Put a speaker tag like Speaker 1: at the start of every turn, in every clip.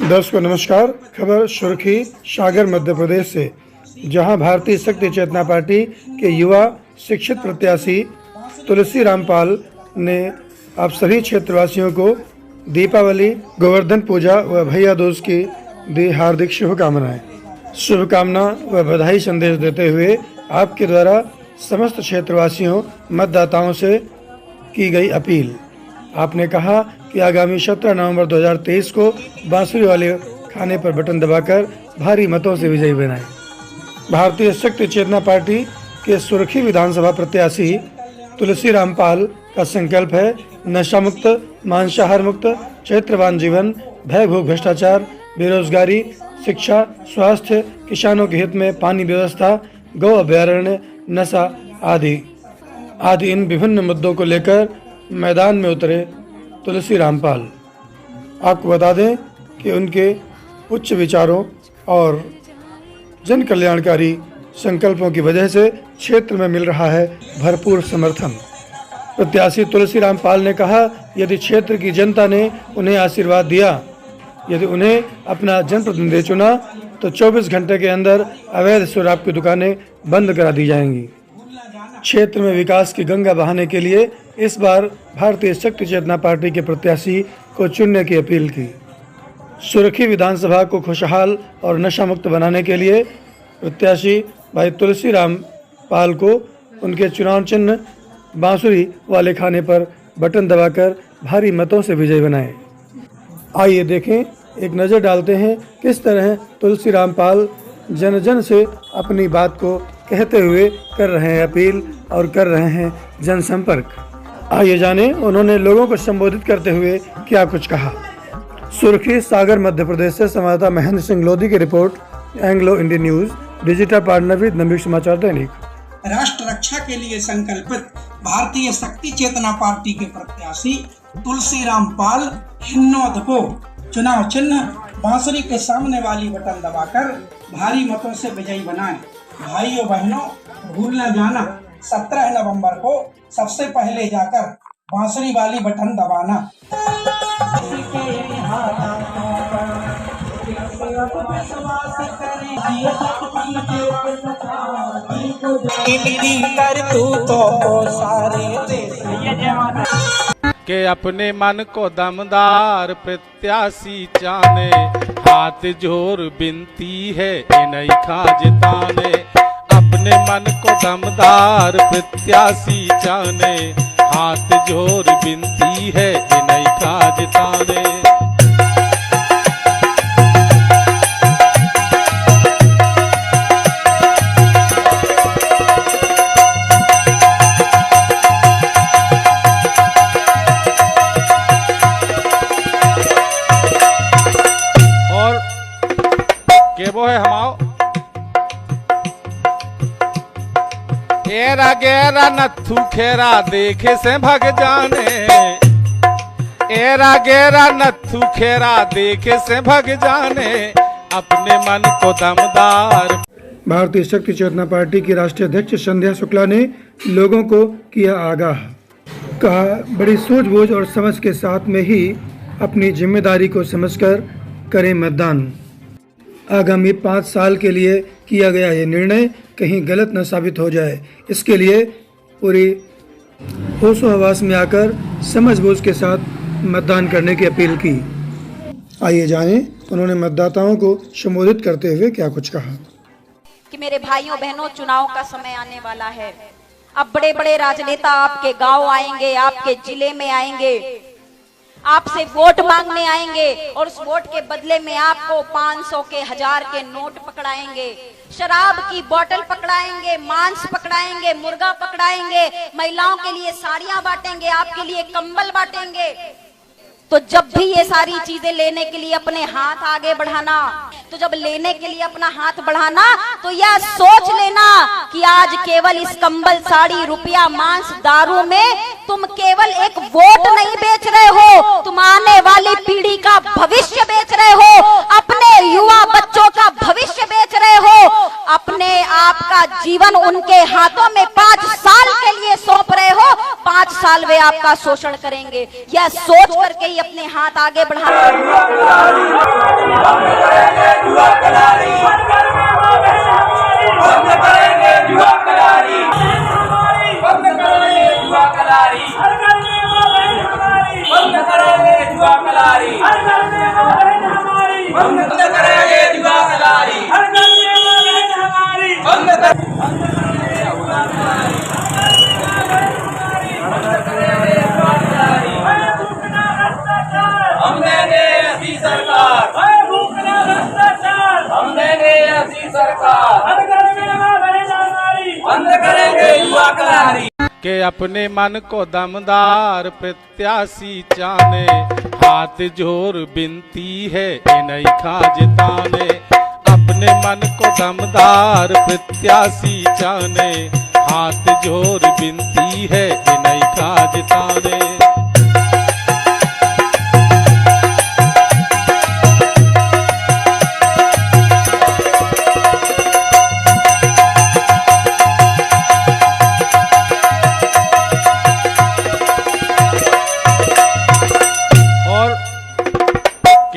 Speaker 1: दर्शकों नमस्कार। खबर सुर्खी सागर मध्य प्रदेश से, जहां भारतीय शक्ति चेतना पार्टी के युवा शिक्षित प्रत्याशी तुलसी रामपाल ने आप सभी क्षेत्रवासियों को दीपावली, गोवर्धन पूजा व भैया दूज की दी हार्दिक शुभकामना व बधाई संदेश देते हुए आपके द्वारा समस्त क्षेत्रवासियों मतदाताओं से की गई अपील। आपने कहा कि आगामी 17 नवंबर 2023 को बांसुरी वाले खाने पर बटन दबाकर भारी मतों से विजयी बनाएं। भारतीय शक्ति चेतना पार्टी के सुर्खी विधानसभा प्रत्याशी तुलसी रामपाल का संकल्प है नशा मुक्त, मांसाहार मुक्त, चरित्रवान जीवन, भय भूख भ्रष्टाचार, बेरोजगारी, शिक्षा, स्वास्थ्य, किसानों के हित में पानी व्यवस्था, गौ अभयारण्य, नशा आदि इन विभिन्न मुद्दों को लेकर मैदान में उतरे तुलसी रामपाल। आपको बता दें कि उनके उच्च विचारों और जन कल्याणकारी संकल्पों की वजह से क्षेत्र में मिल रहा है भरपूर समर्थन। प्रत्याशी तुलसी रामपाल ने कहा, यदि क्षेत्र की जनता ने उन्हें आशीर्वाद दिया, यदि उन्हें अपना जनप्रतिनिधि चुना, तो 24 घंटे के अंदर अवैध शराब की दुकानें बंद करा दी जाएंगी। क्षेत्र में विकास की गंगा बहाने के लिए इस बार भारतीय शक्ति चेतना पार्टी के प्रत्याशी को चुनने की अपील की। सुर्खी विधानसभा को खुशहाल और नशा मुक्त बनाने के लिए प्रत्याशी भाई तुलसी रामपाल को उनके चुनाव चिन्ह बांसुरी वाले खाने पर बटन दबाकर भारी मतों से विजयी बनाएं। आइए देखें, एक नज़र डालते हैं किस तरह तुलसी रामपाल जन जन से अपनी बात को कहते हुए कर रहे हैं अपील और कर रहे हैं जनसंपर्क। आइए जानें उन्होंने लोगों को संबोधित करते हुए क्या कुछ कहा। सुर्खी सागर मध्य प्रदेश से संवाददाता महेंद्र सिंह लोधी की रिपोर्ट, Anglo Indian news, digital partner with Navyug Samachar Dainik.
Speaker 2: राष्ट्र रक्षा के लिए संकल्पित भारतीय शक्ति चेतना पार्टी के प्रत्याशी तुलसी रामपाल हिन्नौद को चुनाव चिन्ह बांसुरी के सामने वाली बटन दबाकर भारी मतों से विजयी बनाएं। भाइयों बहनों, भूल न जाना 17 नवंबर को सबसे पहले जाकर बांसुरी वाली बटन दबाना।
Speaker 3: के अपने मन को दमदार प्रत्याशी जाने, हाथ जोर बिनती है इन्हीं खाजताने। अपने मन को दमदार प्रत्याशी जाने, हाथ जोर बिनती है इन्हीं खाजताने। वो है हमाओ एरा गेरा नथु खेरा देखे से भग जाने, एरा गेरा नथु खेरा देखे से भग जाने, अपने मन को दमदार।
Speaker 1: भारतीय शक्ति चेतना पार्टी की राष्ट्रीय अध्यक्ष संध्या शुक्ला ने लोगों को किया आगाह। कहा, बड़ी सूझबूझ और समझ के साथ में ही अपनी जिम्मेदारी को समझकर करें मतदान। आगामी 5 साल के लिए किया गया ये निर्णय कहीं गलत न साबित हो जाए, इसके लिए पूरी होशो हवास में आकर समझबूझ के साथ मतदान करने की अपील की। आइए जानें उन्होंने मतदाताओं को संबोधित करते हुए क्या कुछ कहा।
Speaker 4: कि मेरे भाइयों बहनों, चुनाव का समय आने वाला है। अब बड़े बड़े राजनेता आपके गांव आएंगे, आपके जिले में आएंगे, आपसे वोट मांगने आएंगे और उस वोट के बदले में आपको 500 के 1000 के नोट पकड़ाएंगे, शराब की बोतल पकड़ाएंगे, मांस पकड़ाएंगे, मुर्गा पकड़ाएंगे, महिलाओं के लिए साड़ियां बांटेंगे, आपके लिए कंबल बांटेंगे। तो जब भी ये सारी चीजें लेने के लिए अपने हाथ आगे बढ़ाना, तो जब लेने के लिए अपना हाथ बढ़ाना तो यह सोच लेना कि आज केवल इस कंबल, साड़ी, रुपया, मांस, दारू में तुम केवल एक वोट नहीं बेच रहे हो, तुम आने वाली पीढ़ी का भविष्य बेच रहे हो, अपने युवा बच्चों का भविष्य बेच रहे हो, अपने आप का जीवन उनके हाथों में 5 साल के लिए सौंप रहे हो। 5 साल वे आपका शोषण करेंगे। यह सोच करके ही अपने हाथ आगे
Speaker 3: के अपने मन को दमदार प्रत्याशी चाने, हाथ जोर बिनती है नहीं खाजताने। अपने मन को दमदार प्रत्याशी चाने, हाथ जोर बिनती है नहीं खाजताने।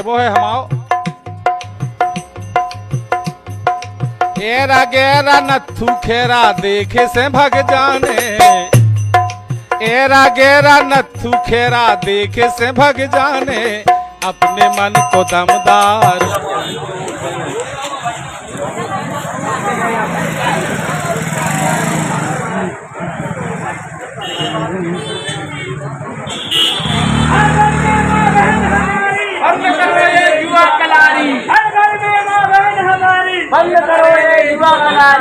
Speaker 3: वो है हमाओ एरा गेरा नथु खेरा देखे से भग जाने, एरा गेरा नथु खेरा देखे से भग जाने। अपने मन को दमदार
Speaker 5: बंद करो ये युवा कलारी, बंद करो ये युवा कलारी,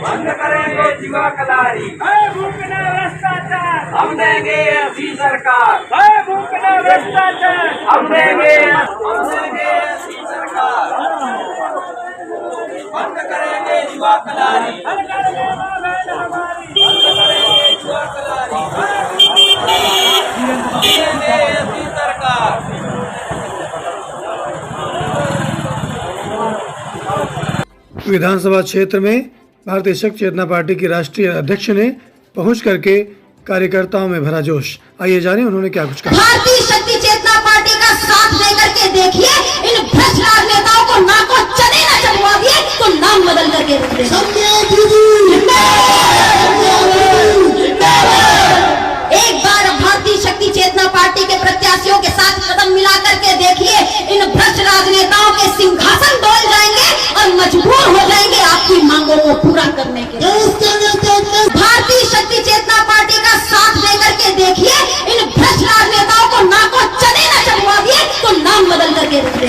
Speaker 5: बंद करेंगे युवा कलारी। भूखना भ्रष्टाचार हम देंगे ऐसी सरकार, भूखना भ्रष्टाचार हम देंगे ऐसी सरकार। बंद करेंगे युवा कलारी, बंद करेंगे युवा कलारी, हम देंगे ऐसी सरकार।
Speaker 1: विधानसभा क्षेत्र में भारतीय शक्ति चेतना पार्टी की राष्ट्रीय अध्यक्ष ने पहुंच करके कार्यकर्ताओं में भरा जोश। आइए जाने उन्होंने क्या कुछ कहा।
Speaker 6: भारतीय शक्ति चेतना पार्टी का साथ लेकर के देखिए, इन भ्रष्ट राजनेताओं को ना को चने न चढ़वा दिए तो नाम बदल करके रख दे। एक बार भारतीय शक्ति चेतना पार्टी के प्रत्याशियों के साथ कदम मिला करके देखिए, इन भ्रष्ट राजनेताओं के सिंहासन डोल जाएंगे और मजबूर हो जाएंगे आपकी मांगों को पूरा करने के। भारतीय शक्ति चेतना पार्टी का साथ लेकर के देखिए, इन भ्रष्ट राजनेताओं को ना को चने न चढ़वा दिए तो नाम बदल करके रख दे।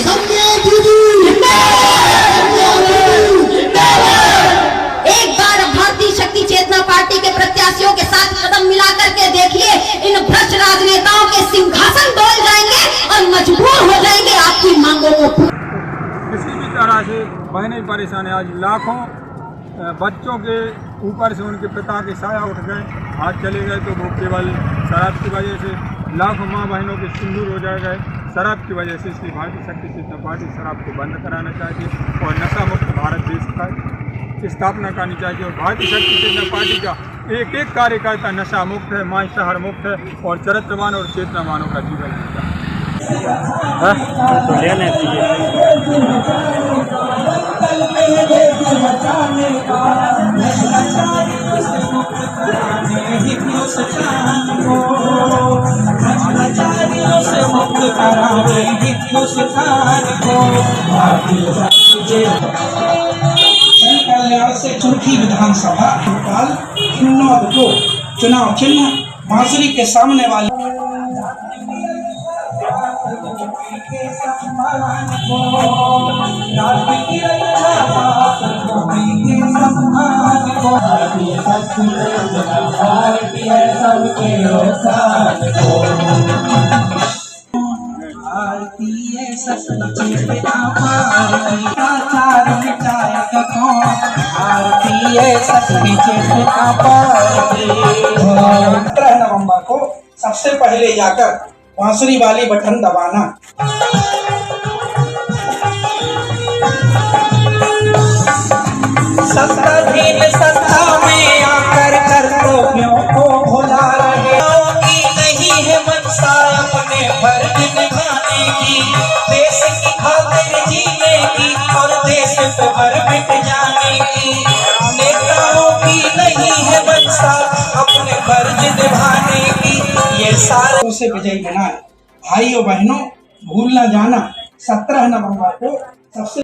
Speaker 6: एक बार भारतीय शक्ति चेतना पार्टी के प्रत्याशियों के साथ कदम मिला करके देखिए, इन भ्रष्ट राजनेताओं के सिंहासन डोल जाएंगे और मजबूर हो जाएंगे आपकी मांगों को।
Speaker 7: किसी भी तरह से बहने परेशान है। आज लाखों बच्चों के ऊपर से उनके पिता के साया उठ गए, हाथ चले गए, तो वो केवल शराब की वजह से लाखों माँ बहनों के सिंदूर हो जाएगा शराब की वजह से। इसलिए भारतीय शक्ति चेतना पार्टी शराब को बंद कराना चाहिए और नशा मुक्त भारत देश का स्थापना करनी चाहिए। और भारतीय शक्ति चेतना पार्टी का एक एक कार्यकर्ता नशा मुक्त है, मांसाहार मुक्त है और चरित्रवान और चेतनावानों का जीवन जीता है। तो लेने
Speaker 2: कल्याण से चुरखी विधानसभा भोपाल हिन्नौद को चुनाव चिन्ह बांसुरी के सामने वाली भारतीय शक्ति चेतना पार्टी प्रचार मिटाएगा कौन? भारतीय शक्ति चेतना पार्टी 15 नवंबर को सबसे पहले जाकर बांसुरी वाली बटन दबाना। सत्ताधीन सत्ता में आकर कर्तव्यों को भुला रहे मनसा अपने फर्ज निभाने की, देश की खातिर जीने की और देश पे मर मिट जाने की। नेताओं की नहीं है मनसा अपने फर्ज निभाने की, ये सारे से विजयी बनाए। भाइयों बहनों, भूल न जाना 17 नवंबर को सबसे